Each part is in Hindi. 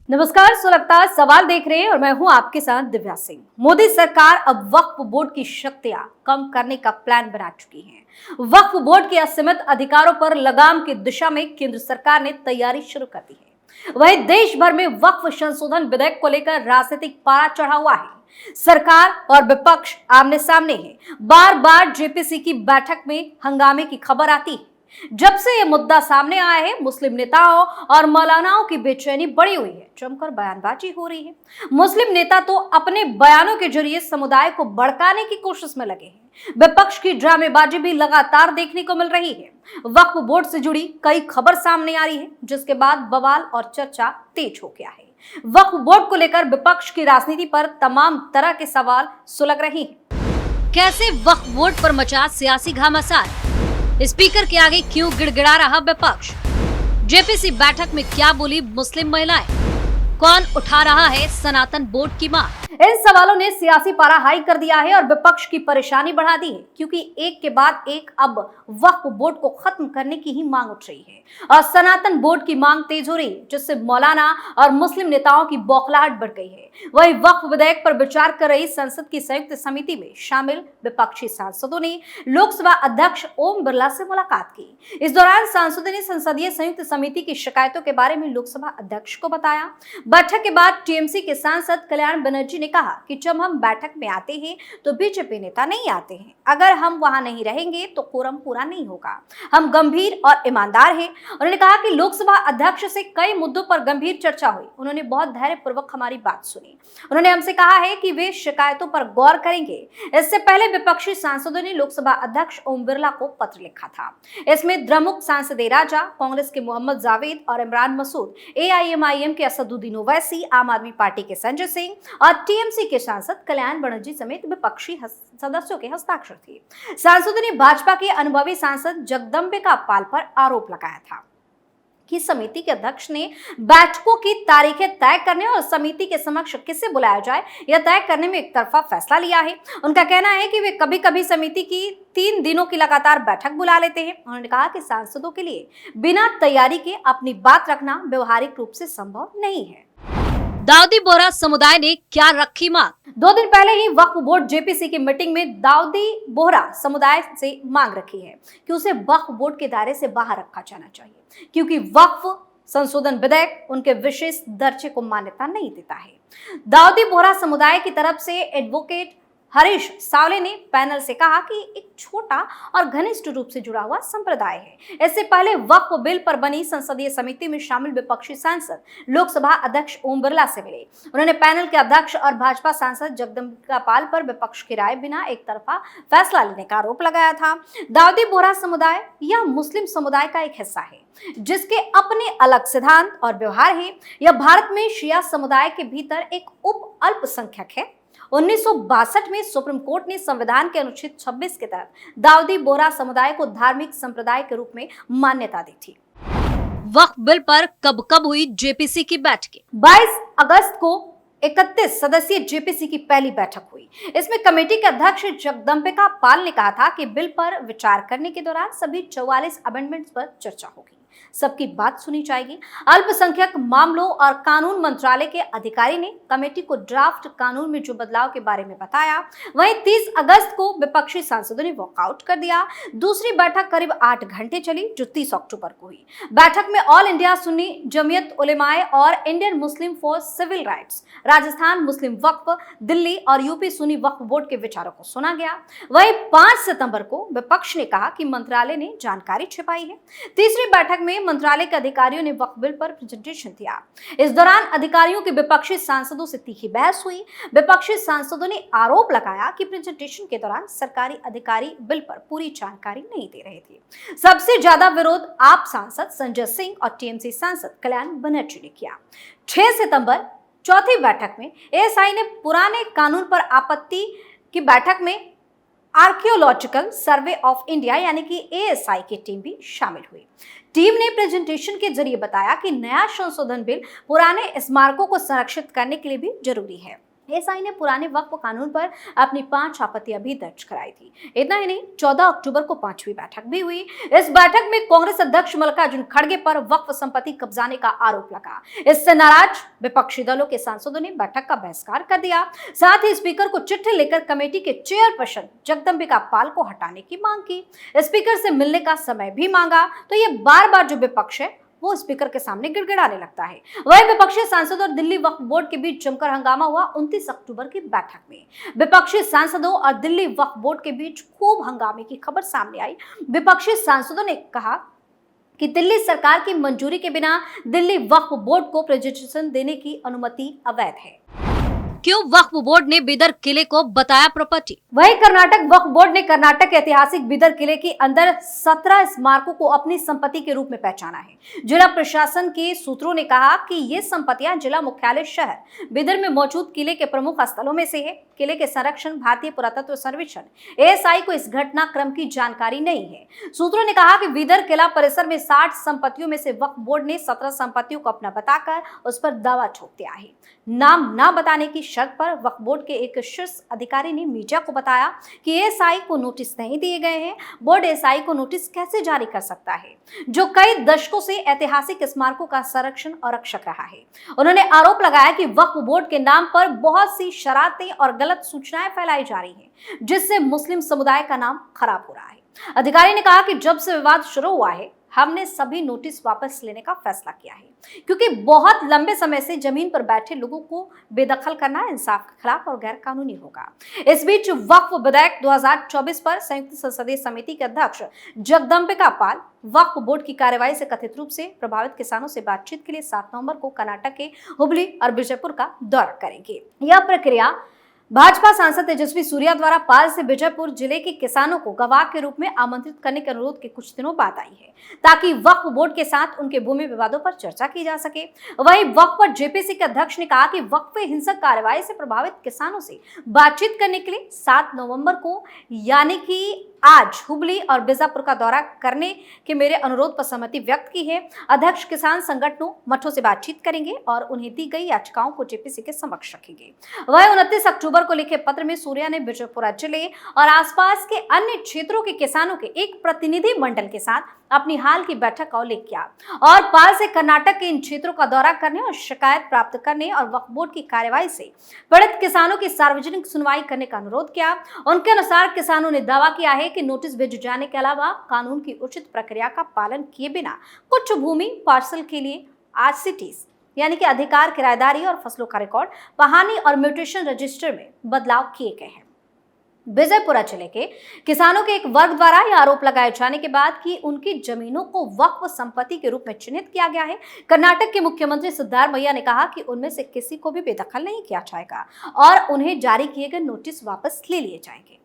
नमस्कार, सुलगता सवाल देख रहे हैं और मैं हूं आपके साथ दिव्या सिंह। मोदी सरकार अब वक्फ बोर्ड की शक्तियां कम करने का प्लान बना चुकी है। वक्फ बोर्ड के असीमित अधिकारों पर लगाम की दिशा में केंद्र सरकार ने तैयारी शुरू कर दी है। वहीं देश भर में वक्फ संशोधन विधेयक को लेकर राजनीतिक पारा चढ़ा हुआ है। सरकार और विपक्ष आमने सामने है। बार बार जेपीसी की बैठक में हंगामे की खबर आती है। जब से ये मुद्दा सामने आया है, मुस्लिम नेताओं और मौलानाओं की बेचैनी बढ़ी हुई है। जमकर बयानबाजी हो रही है। मुस्लिम नेता तो अपने बयानों के जरिए समुदाय को भड़काने की कोशिश में लगे हैं। विपक्ष की ड्रामेबाजी भी लगातार देखने को मिल रही है। वक्फ बोर्ड से जुड़ी कई खबर सामने आ रही है, जिसके बाद बवाल और चर्चा तेज हो गया है। वक्फ बोर्ड को लेकर विपक्ष की राजनीति पर तमाम तरह के सवाल सुलग रहे हैं। कैसे वक्फ बोर्ड पर मचा सियासी घमासान? स्पीकर के आगे क्यों गिड़गिड़ा रहा विपक्ष? जेपीसी बैठक में क्या बोली मुस्लिम महिलाएं? कौन उठा रहा है सनातन बोर्ड की मांग? इन सवालों ने सियासी पारा हाई कर दिया है और विपक्ष की परेशानी बढ़ा दी है, क्योंकि एक के बाद एक अब वक्फ बोर्ड को खत्म करने की ही मांग उठ रही है और सनातन बोर्ड की मांग तेज हो रही है, जिससे मौलाना और मुस्लिम नेताओं की बौखलाहट बढ़ गई है। वहीं वक्फ विधेयक पर विचार कर रही संसद की संयुक्त समिति में शामिल विपक्षी सांसदों ने लोकसभा अध्यक्ष ओम बिरला से मुलाकात की। इस दौरान सांसदों ने संसदीय संयुक्त समिति की शिकायतों के बारे में लोकसभा अध्यक्ष को बताया। बैठक के बाद टीएमसी के सांसद कल्याण बनर्जी ने कहा कि जब हम बैठक में आते हैं तो बीजेपी नेता नहीं आते हैं। अगर हम वहां नहीं रहेंगे तो कोरम पूरा नहीं होगा। हम गंभीर और ईमानदार हैं। उन्होंने कहा कि लोकसभा अध्यक्ष से कई मुद्दों पर गंभीर चर्चा हुई। उन्होंने बहुत धैर्यपूर्वक हमारी बात सुनी। उन्होंने हमसे कहा है कि वे शिकायतों पर गौर करेंगे। इससे पहले विपक्षी सांसदों ने लोकसभा अध्यक्ष ओम बिरला को पत्र लिखा था। इसमें द्रमुक सांसद राजा, कांग्रेस के मोहम्मद जावेद और इमरान मसूद, एआईएमआईएम के असदुद्दीन ओवैसी, आम आदमी पार्टी के संजय सिंह और टीएमसी के सांसद कल्याण बनर्जी समेत विपक्षी सदस्यों के हस्ताक्षर थे। सांसदों ने भाजपा के अनुभवी सांसद जगदम्बिका पाल पर आरोप लगाया था कि समिति के अध्यक्ष ने बैठकों की तारीखें तय करने और समिति के समक्ष किसे बुलाया जाए यह तय करने में एक तरफा फैसला लिया है। उनका कहना है कि वे कभी-कभी समिति की 3 दिनों की लगातार बैठक बुला लेते हैं। उन्होंने कहा कि सांसदों के लिए बिना तैयारी के अपनी बात रखना व्यवहारिक रूप से संभव नहीं है। दाऊदी बोहरा समुदाय ने क्या रखी मांग? 2 दिन पहले ही वक्फ बोर्ड जेपीसी की मीटिंग में दाऊदी बोहरा समुदाय से मांग रखी है कि उसे वक्फ बोर्ड के दायरे से बाहर रखा जाना चाहिए, क्योंकि वक्फ संशोधन विधेयक उनके विशेष दर्जे को मान्यता नहीं देता है। दाऊदी बोहरा समुदाय की तरफ से एडवोकेट हरीश सावले ने पैनल से कहा कि एक छोटा और घनिष्ठ रूप से जुड़ा हुआ संप्रदाय है। इससे पहले वक्फ बिल पर बनी संसदीय समिति में शामिल विपक्षी सांसद लोकसभा अध्यक्ष ओम बिरला से मिले। उन्होंने पैनल के अध्यक्ष और भाजपा सांसद जगदम्बिका पाल पर विपक्ष की राय बिना एक तरफा फैसला लेने का आरोप लगाया था। दाऊदी बोहरा समुदाय यह मुस्लिम समुदाय का एक हिस्सा है, जिसके अपने अलग सिद्धांत और व्यवहार है। यह भारत में शिया समुदाय के भीतर एक उप अल्पसंख्यक है। 1962 में सुप्रीम कोर्ट ने संविधान के अनुच्छेद 26 के तहत दाऊदी बोहरा समुदाय को धार्मिक संप्रदाय के रूप में मान्यता दी थी। वक्फ बिल पर कब हुई जेपीसी की बैठकें? 22 अगस्त को 31 सदस्यीय जेपीसी की पहली बैठक हुई। इसमें कमेटी के अध्यक्ष जगदम्बिका पाल ने कहा था कि बिल पर विचार करने के दौरान सभी 44 अमेंडमेंट्स पर चर्चा होगी, सबकी बात सुनी जाएगी। अल्पसंख्यक मामलों और कानून मंत्रालय के अधिकारी ने कमेटी को ड्राफ्ट कानून में जो बदलाव के बारे में बताया। वहीं 30 अगस्त को विपक्षी सांसदों ने वॉकआउट कर दिया। दूसरी बैठक करीब 8 घंटे चली, जो 30 अक्टूबर को हुई। बैठक में ऑल इंडिया सुन्नी जमीयत उलेमाए और Indian Muslim for civil rights, Rajasthan Muslim Waqf, Delhi और यूपी सुन्नी वक्फ बोर्ड के विचारों को सुना गया। वहीं 5 सितंबर को विपक्ष ने कहा कि मंत्रालय ने जानकारी छिपाई है। तीसरी बैठक में मंत्रालय के अधिकारियों ने वक्फ बिल पर प्रेजेंटेशन दिया। इस दौरान अधिकारियों के विपक्षी सांसदों से तीखी बहस हुई। विपक्षी सांसदों ने आरोप लगाया कि प्रेजेंटेशन के दौरान सरकारी अधिकारी बिल पर पूरी जानकारी नहीं दे रहे थे। सबसे ज्यादा विरोध आप सांसद संजय सिंह और टीएमसी सांसद कल्याण बनर्जी ने किया। 6 सितंबर चौथी बैठक में एएसआई ने पुराने कानून पर आपत्ति की बैठक में आर्कियोलॉजिकल सर्वे ऑफ इंडिया यानी कि एएसआई की टीम भी शामिल हुई। टीम ने प्रेजेंटेशन के जरिए बताया कि नया संशोधन बिल पुराने स्मारकों को संरक्षित करने के लिए भी जरूरी है। एएसआई ने पुराने वक्फ कानून पर अपनी 5 आपत्तियां भी दर्ज कराई थी। इतना ही नहीं, 14 अक्टूबर को 5वीं बैठक भी हुई। इस बैठक में कांग्रेस अध्यक्ष मल्लिकार्जुन खड़गे पर वक्फ संपत्ति कब्जाने का आरोप लगा। इससे नाराज विपक्षी दलों के सांसदों ने बैठक का बहिष्कार कर दिया। साथ ही स्पीकर को चिट्ठी लिखकर कमेटी के चेयरपर्सन जगदंबिका पाल को हटाने की मांग की। स्पीकर से मिलने का समय भी मांगा तो ये बार बार जो विपक्ष है वो स्पीकर के सामने गिड़गिड़ाने लगता है। वही विपक्षी सांसदों और दिल्ली वक्फ बोर्ड के बीच जमकर हंगामा हुआ 29 अक्टूबर की बैठक में। विपक्षी सांसदों और दिल्ली वक्फ बोर्ड के बीच खूब हंगामे की खबर सामने आई। विपक्षी सांसदों ने कहा कि दिल्ली सरकार की मंजूरी के बिना दिल्ली वक्फ बोर्ड को प्रेजेंटेशन देने की अनुमति अवैध है। क्यों वक्फ बोर्ड ने बीदर किले को बताया प्रॉपर्टी? वही कर्नाटक वक्फ बोर्ड ने कर्नाटक के ऐतिहासिक बीदर किले के अंदर 17 स्मारकों को अपनी संपत्ति के रूप में पहचाना है। जिला प्रशासन के सूत्रों ने कहा कि ये संपत्तियां जिला मुख्यालय शहर बीदर में मौजूद किले के प्रमुख स्थलों में से है। किले के संरक्षण भारतीय पुरातत्व सर्वेक्षण एएसआई को इस घटनाक्रम की जानकारी नहीं है। सूत्रों ने कहा कि बीदर किला परिसर में 60 संपत्तियों में से वक्फ बोर्ड ने 17 संपत्तियों को अपना बताकर उस पर दावा ठोक दिया है। नाम न बताने की शर्त पर वक्फ बोर्ड के एक शीर्ष अधिकारी ने मीडिया को बताया कि एएसआई को नोटिस नहीं दिए गए हैं। बोर्ड एएसआई को नोटिस कैसे जारी कर सकता है जो कई दशकों से ऐतिहासिक स्मारकों का संरक्षण और रक्षक रहा है। उन्होंने आरोप लगाया कि वक्फ बोर्ड के नाम पर बहुत सी शरारतें और गलत सूचनाएं फैलाई जा रही हैं, जिससे मुस्लिम समुदाय का नाम खराब हो रहा है। अधिकारी ने कहा कि जब से विवाद शुरू हुआ है हमने सभी नोटिस वापस लेने का फैसला किया है, क्योंकि बहुत लंबे समय से जमीन पर बैठे लोगों को बेदखल करना इंसाफ के खिलाफ और गैर कानूनी होगा। इस बीच वक्फ विधेयक 2024 पर संयुक्त संसदीय समिति के अध्यक्ष जगदंबिका पाल वक्फ बोर्ड की कार्यवाही से कथित रूप से प्रभावित किसानों से बातचीत के लिए 7 नवंबर को कर्नाटक के हुबली और विजयपुर का दौरा करेंगे। यह प्रक्रिया भाजपा सांसद तेजस्वी सूर्या द्वारा पाल से विजयपुर जिले के किसानों को गवाह के रूप में आमंत्रित करने के अनुरोध के कुछ दिनों बाद आई है, ताकि वक्फ बोर्ड के साथ उनके भूमि विवादों पर चर्चा की जा सके। वहीं वक्फ बोर्ड जेपीसी के अध्यक्ष ने कहा कि वक्फ हिंसक कार्रवाई से प्रभावित किसानों से बातचीत करने के लिए 7 नवंबर को यानी कि आज हुबली और बीजापुर का दौरा करने के मेरे अनुरोध पर सहमति व्यक्त की है। अध्यक्ष किसान संगठनों मठों से बातचीत करेंगे और उन्हें दी गई याचिकाओं को जेपीसी के समक्ष रखेंगे। वह 29 अक्टूबर को लिखे पत्र में सूर्या ने विजयपुरा जिले और आसपास के अन्य क्षेत्रों के किसानों के एक प्रतिनिधि मंडल के साथ अपनी हाल की बैठक का उल्लेख किया और पाल से कर्नाटक के इन क्षेत्रों का दौरा करने और शिकायत प्राप्त करने और वक्फ बोर्ड की कार्यवाही से पीड़ित किसानों की सार्वजनिक सुनवाई करने का अनुरोध किया। उनके अनुसार किसानों ने दावा किया है कि नोटिस भेजे जाने के अलावा कानून की उचित प्रक्रिया का पालन किए बिना कुछ भूमि पार्सल के लिए आरसीटीज यानी कि अधिकार किराएदारी और फसलों का रिकॉर्ड पहानी और म्यूटेशन रजिस्टर में बदलाव किए गए हैं। विजयपुरा जिले के किसानों के एक वर्ग द्वारा यह आरोप लगाए जाने के बाद कि उनकी जमीनों को वक्फ संपत्ति के रूप में चिन्हित किया गया है, कर्नाटक के मुख्यमंत्री सिद्धारमैया ने कहा कि उनमें से किसी को भी बेदखल नहीं किया जाएगा और उन्हें जारी किए गए नोटिस वापस ले लिए जाएंगे।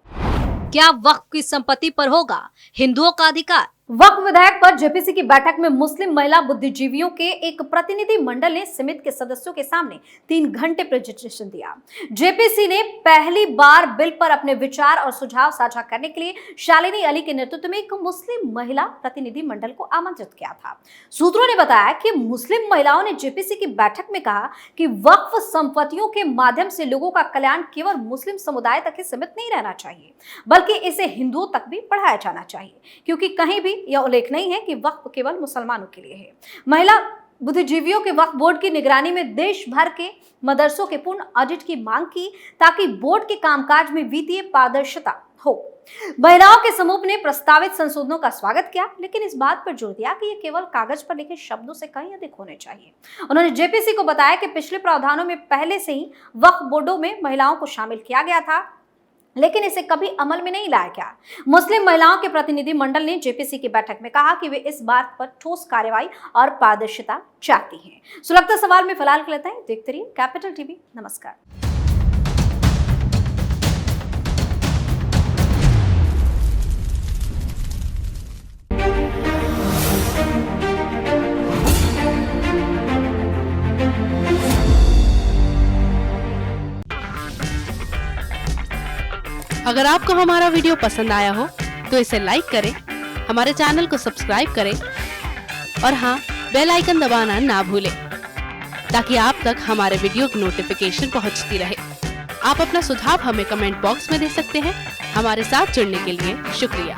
क्या वक्फ की संपत्ति पर होगा हिंदुओं का अधिकार? वक्फ विधेयक पर जेपीसी की बैठक में मुस्लिम महिला बुद्धिजीवियों के एक प्रतिनिधि मंडल ने समिति के सदस्यों के सामने 3 घंटे प्रेजेंटेशन दिया। जेपीसी ने पहली बार बिल पर अपने विचार और सुझाव साझा करने के लिए शालिनी अली के नेतृत्व में एक मुस्लिम महिला प्रतिनिधि मंडल को आमंत्रित किया था। सूत्रों ने बताया कि मुस्लिम महिलाओं ने जेपीसी की बैठक में कहा कि वक्फ संपत्तियों के माध्यम से लोगों का कल्याण केवल मुस्लिम समुदाय तक ही सीमित नहीं रहना चाहिए, बल्कि इसे हिंदुओं तक भी बढ़ाया जाना चाहिए, क्योंकि कहीं भी यह उल्लेख नहीं है कि वक्फ केवल मुसलमानों के लिए है। महिला बुद्धिजीवियों के वक्फ बोर्ड की निगरानी में देश भर के मदरसों के पूर्ण ऑडिट की मांग की, ताकि बोर्ड के कामकाज में वित्तीय पारदर्शिता हो। महिलाओं के समूह ने प्रस्तावित संशोधनों का स्वागत किया, लेकिन इस बात पर जोर दिया कि ये केवल कागज पर लिखे शब्दों से कहीं अधिक होने चाहिए। उन्होंने जेपीसी को बताया कि पिछले प्रावधानों में पहले से ही वक्फ बोर्डों में महिलाओं को शामिल किया गया था, लेकिन इसे कभी अमल में नहीं लाया गया। मुस्लिम महिलाओं के प्रतिनिधि मंडल ने जेपीसी की बैठक में कहा कि वे इस बात पर ठोस कार्रवाई और पारदर्शिता चाहती हैं। सुलगता सवाल में फिलहाल के लेते हैं, देखते रहिए कैपिटल टीवी। नमस्कार। अगर आपको हमारा वीडियो पसंद आया हो तो इसे लाइक करें, हमारे चैनल को सब्सक्राइब करें और हाँ, बेल आइकन दबाना ना भूलें ताकि आप तक हमारे वीडियो की नोटिफिकेशन पहुंचती रहे। आप अपना सुझाव हमें कमेंट बॉक्स में दे सकते हैं। हमारे साथ जुड़ने के लिए शुक्रिया।